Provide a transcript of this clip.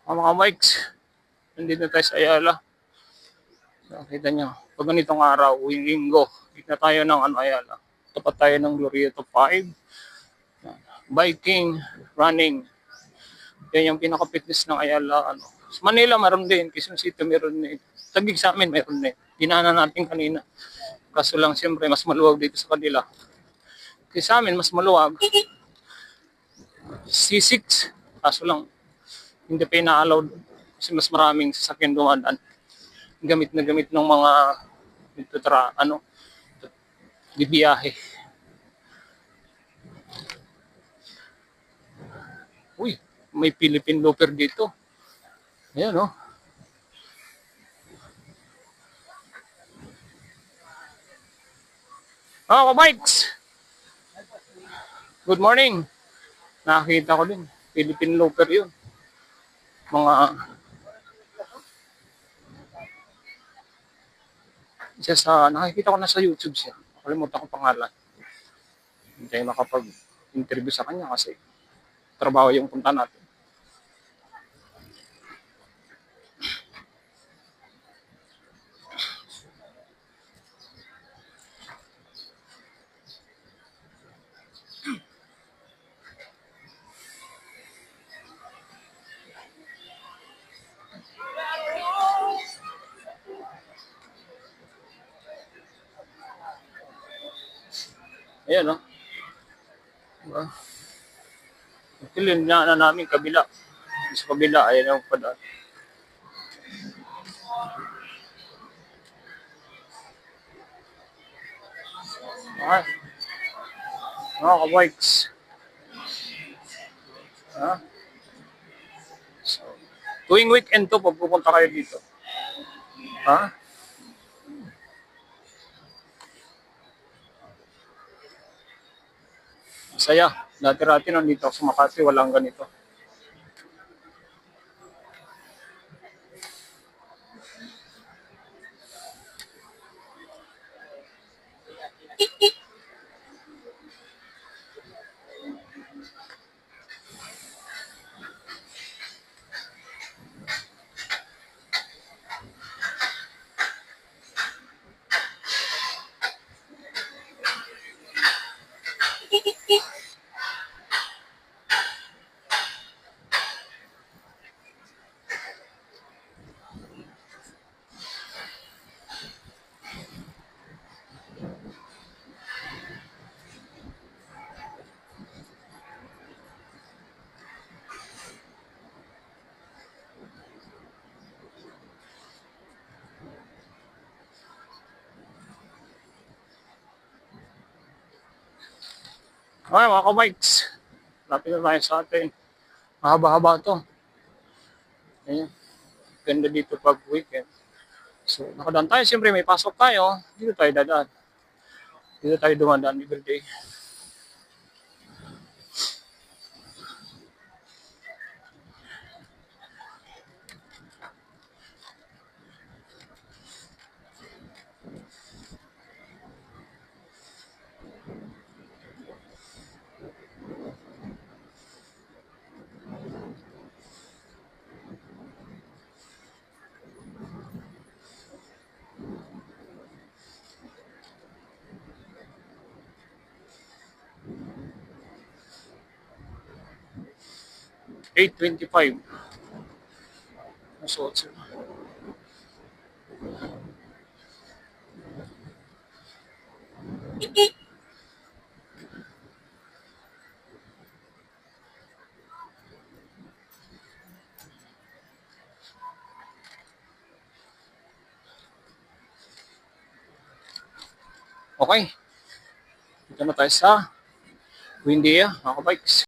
Mga bikes, nandito tayo sa Ayala. Nakita nyo, pag ganitong araw, uwing linggo, dito tayo ng Ayala. Tapat tayo ng Glorieto 5. Biking, running. Yan yung pinaka-fitness ng Ayala. Sa Manila, meron din. Quezon City, meron din. Taguig sa amin, meron din. Dinaanan natin kanina. Kaso lang, siyempre, mas maluwag dito sa kanila. Kasi sa amin, mas maluwag. C6. Kaso lang, hindi pa ina-allowed kasi mas maraming sasakyan dumadaan. Gamit na gamit ng mga bibiyahe. Uy, may Philippine Looper dito. Ayan, oh. Bikes! Good morning. Nakakita ko din. Philippine Looper yun. Mga isa sa nakikita ko na sa YouTube siya. Nakalimutan ko pangalan. Hindi tayo makapag-interview sa kanya kasi trabaho yung punta natin. Ayan, no? Diba? Actually, na namin kabila. Sa kabila, ayan yung padaan. Okay. Mga ka-bikes. Ha? So, tuwing weekend to, pag pupunta kayo dito. Ha? Masaya. Dati-rati nandito ako sa Makati, walang ganito. Okay, mga ka-bikes. Lapit na tayo sa atin. Mahaba-haba to. Ayan. Ganda dito pag weekend. So, nakadaan tayo. Siyempre, may pasok tayo. Dito tayo dadaan. Dito tayo dumadaan everyday. $8.25. Masuot sila. Okay. Dito na tayo sa Windia, mga ka-bikes.